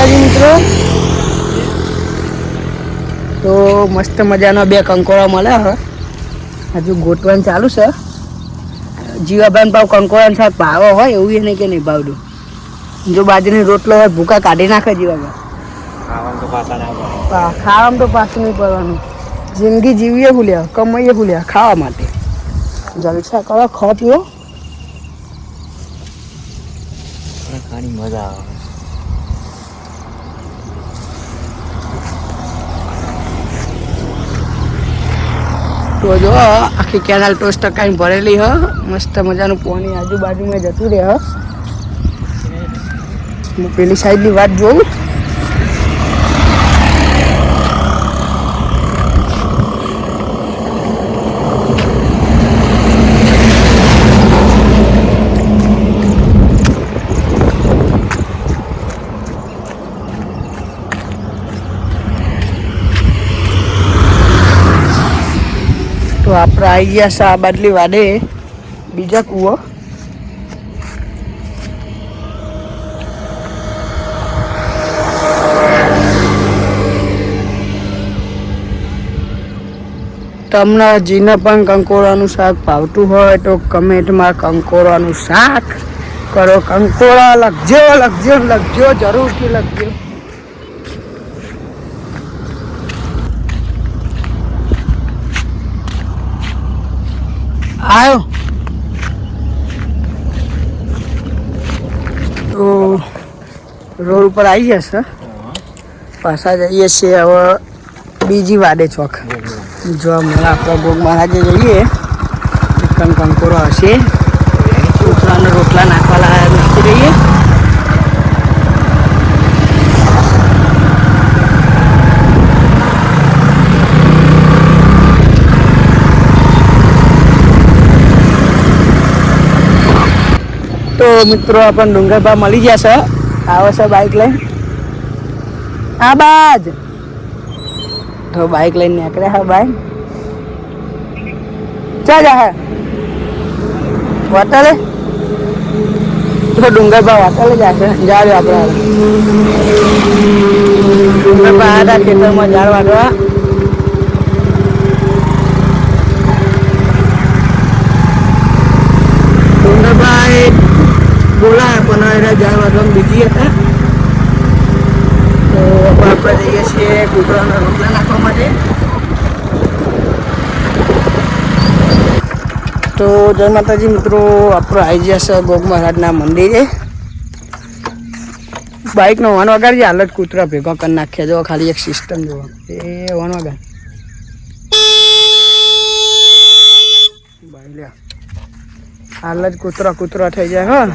માતાજી મિત્રો. તો મસ્ત મજાના બે કંકોડા મળ્યા હે, હજુ ગોઠવણ ચાલુ છે. જીવાભાઈ ભાવ કંકોડા સાથે ભાવ હોય એવું એને કે નહીં ભાવડું. જો બાજરીનો રોટલો હોય ભૂકા કાઢી નાખે જીવાભાઈ. ખાવામાં તો પાછું નહીં પડવાનું. જિંદગી જીવીએ ભૂલ્યા, કમાઈએ ભૂલ્યા, ખાવા માટે જલસા કરો, ખાઓ પીઓ. ખાવાની મજા આવે. તો જો આખી કેનાલ ટોસ ટકાની ભરેલી હ, મસ્ત મજાનું પાણી આજુબાજુમાં જતું રહે હ. હું પેલી સાઈડની વાત જોઉં. તો આપણે આવી ગયા છે આ બાટલી વાડે બીજા કૂવો. તમને જેને પણ કંકોડાનું શાક ભાવતું હોય તો કમેન્ટમાં કંકોડાનું શાક કરો. કંકોડા લખજો લખજો લખજો, જરૂરથી લખજો. આવ્યો તો રોડ ઉપર આવી જશે. પાછા જઈએ છીએ હવે બીજી વાડે ચોક. જો હમણાં આપણે ગોગ મહારાજે જઈએ કંકોડો હશે, રોટલાને રોટલા નાખવા નાખી દઈએ. તો મિત્રો આપણને ડુંગરબા મળી ગયા છે, આવે છે બાઇક લઈને. આ બાજ તો બાઇક લઈને નીકળ્યા હા ભાઈ. ચા જા હે વાટલે તો ડુંગરબા વાટલે જશે. જાડ્યો આપણે ડુંગરબા આવ્યા ખેતરમાં ઝાડ વાટવા. ડુંગરભાઈ બોલાયા પણ એના ઝાડ વાટવામાં બીજી હતા. તો આપણે જઈએ છીએ કૂતરાના રોટલા નાખવા માટે. તો જય માતાજી મિત્રો, આપણે આવી ગયા છે ગોગ મહારાજના મંદિરે. બાઇકનો વન વગાડી હાલ જ કૂતરા ભેગો કરી નાખ્યા. જો ખાલી એક સિસ્ટમ જોવા એ વન વગાડ ભાઈ લ્યા, હાલ જ કૂતરા થઈ જાય. હા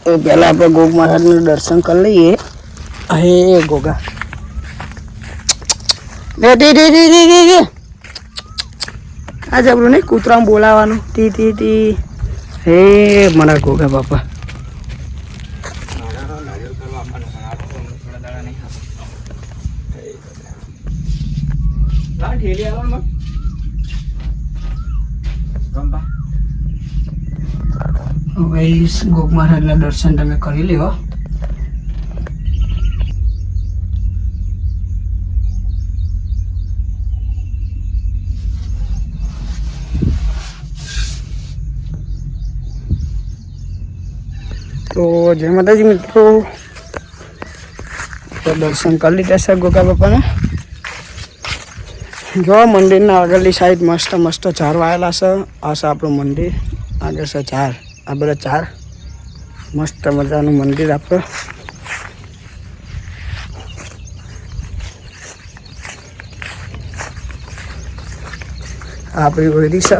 તો પહેલાં આપણે ગોગ મહારાજનું દર્શન કરી લઈએ. હે ગોગા આ જબરું નહીં કૂતરામાં બોલાવાનું ટી ટી ટી. હે મારા ગોગા બાપા. હવે ગોગ મહારાજના દર્શન તમે કરી લ્યો. તો જય માતાજી મિત્રો, તો દર્શન કરી લીધા છે ગોગા બાપાના. જો મંદિરના આગળની સાઈડ મસ્ત મસ્ત ઝાડ વાયેલા છે. આ છે આપણું મંદિર, આગળ છે ઝાડ. આ બધા ચાર મસ્ત મજાનું મંદિર આપણે. આપણી ઓયરી છે.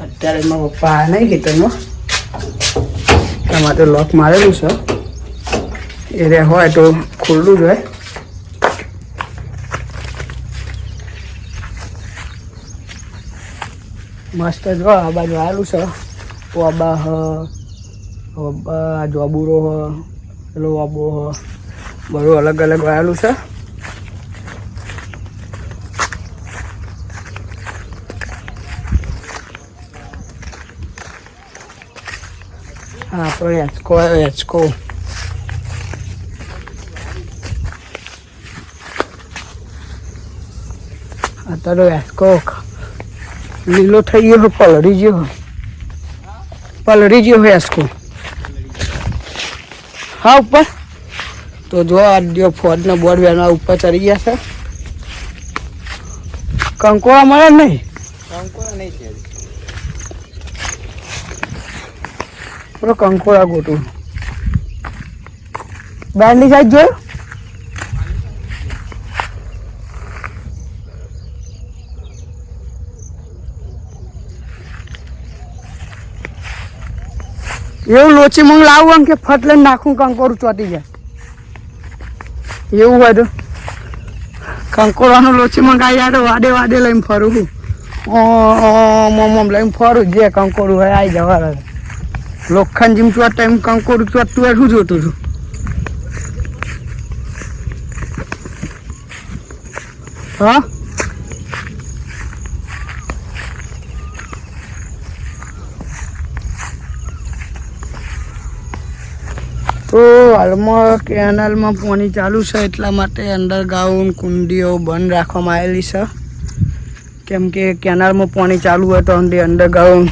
અત્યારે મારા પપ્પા આ નહીં ખેતરમાં, એમાં તો લોક મારેલું છે. એરિયા હોય તો ખુલ્લું જ હોય. મસ્ત જો આ બાજુ આવેલું છે. વાબા હ જોબુરો હ, પેલો વાબો હ, બધું અલગ અલગ આવેલું છે. આપણો હેચકો આવ્યો હેચકો. અત્યારે હેચકો લીલો થઈ ગયો, પલળી ગયો હેચકો. હા ઉપર તો જો આ ફોર્ડનો બોર્ડ વેનવા ઉપર ચડી ગયા છે. કંકોડા મળે નહીં, કંકોડા ગોટું બહારની સાઈડ જોયું. એવું લોચી મંગ લાવું આમ કે ફટ લઈને નાખું કંકોરું ચોટી જાય એવું હોય તો કંકોરાનું લોચી મંગાવી જાય તો વાડે વાડે લઈને ફરું છું. લઈને ફરું જે કંકોરું હોય આવી જવા. લોખંડ જેમ ચોટ ટાઈમ કંકોરું ચોટતું હોય શું જોતું છું. હા તો હાલમાં કેનાલમાં પાણી ચાલુ છે એટલા માટે અંડરગ્રાઉન્ડ કુંડીઓ બંધ રાખવામાં આવેલી છે. કેમ કે કેનાલમાં પાણી ચાલુ હોય તો અંડરગ્રાઉન્ડ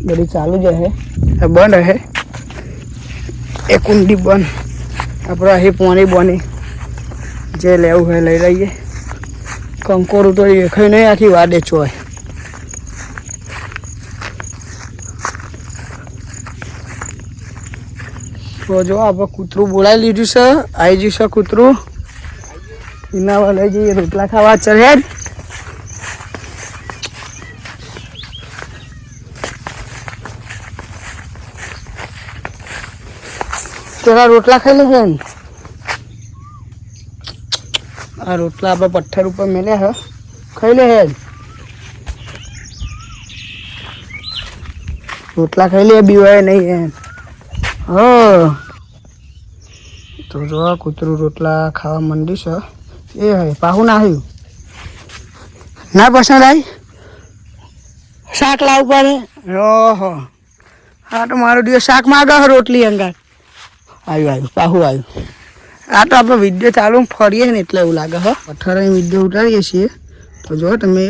બધી ચાલુ જ હશે, બંધ હશે. એ કુંડી બંધ, આપણે અહીં પાણી બની જે લેવું હોય લઈ લઈએ. કંકોરું તો દેખાય નહીં આખી વાડે ચોય. તો જો આપણે કૂતરું બોલાવી લીધું છે, આવી ગયું છે કૂતરું. એના લઈ જઈએ રોટલા ખાવા. ચલ હેડ. પેલા રોટલા ખાઈ લેશે ને. આ રોટલા આપણે પથ્થર ઉપર મેલ્યા હે, ખાઈ લે હેડ. રોટલા ખાઈ લે, બીવાય નહીં એમ. હા તો જો કૂતરું રોટલા ખાવા માંડ્યું છે. એ હે પાહું ના આવ્યું ના પસંદ આવી શાક લાવવું પડે. ઓહો હા તો મારો દિવસ શાક માગે રોટલી અંગાર. આવ્યું પાહું આવ્યું. આ તો આપણે વિડીયો ચાલુ ફરીએ ને એટલે એવું લાગે. હો પથ્થર વિડીયો ઉતારીએ છીએ તો જો તમે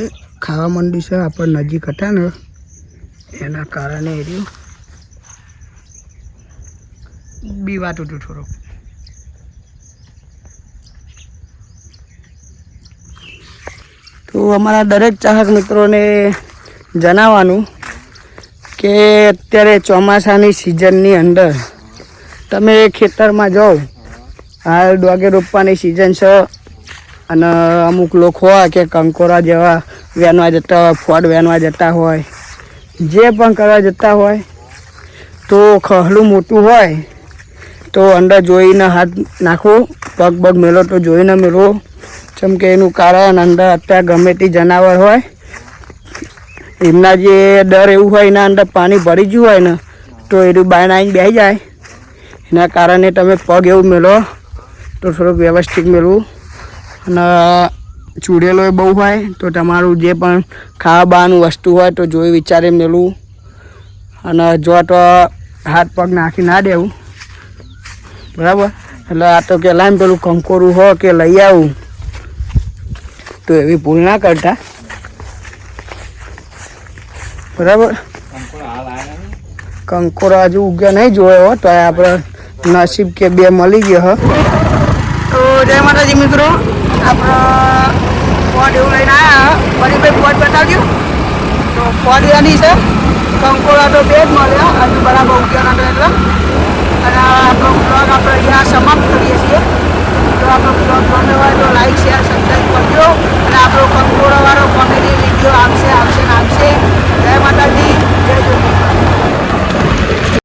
ખાવા માંડ્યું છે. આપણે નજીક હતા ને એના કારણે એ રહ્યું બીવાતું હતું થોડુંક. તો અમારા દરેક ચાહક મિત્રોને જણાવવાનું કે અત્યારે ચોમાસાની સિઝનની અંદર તમે ખેતરમાં જાઓ. હાલ ડોગે રોપવાની સિઝન છે અને અમુક લોકો હોય કે કંકોરા જેવા વેનવા જતા હોય, ફોડ વેનવા જતા હોય, જે પણ કરવા જતા હોય તો ખહલું મોટું હોય તો અંદર જોઈને હાથ નાખો, પગ બગ મેલો તો જોઈને મેળવો. જેમ કે એનું કારણ અંદર અત્યારે ગમે તે જનાવર હોય એમના જે ડર એવું હોય એના અંદર પાણી ભરી ગયું હોય ને તો એનું બાયણ આવીને બેસી જાય. એના કારણે તમે પગ એવું મેળવો તો થોડુંક વ્યવસ્થિત મેળવું. અને ચૂડેલો એ બહુ હોય તો તમારું જે પણ ખાવા બાનું વસ્તુ હોય તો જોઈ વિચારે મેળવું. અને જો તો હાથ પગ નાખી ના દેવું, બરાબર. એટલે આ તો કે લાઈન પેલું કંકોરું હોય કે લઈ આવું તો એવી ભૂલ ના કરતા, બરાબર. કંકોરો હજુ ઉગ્યા નહીં જોયો તો આપણે નસીબ કે બે મળી ગયો હો. તો જય માતાજી મિત્રો, આપણે પોટ એવું લઈને આવ્યા. ફરી ભાઈ પોટ બતાવજો. તો પોટ એની છે, કંકોરા તો બે જ મળ્યા, હજુ બરાબર ઉગ્યા નતો એટલે. અને આપણો બ્લોગ આપણે અહીંયા સમાપ્ત કરીએ છીએ. તો આપણો બ્લોગ ગમે હોય તો લાઈક શેર સબસ્ક્રાઈબ કરજો. અને આપણો કંકોરાવાળો કોમેડી વિડીયો આવશે ને આવશે. જય માતાજી, જય જય.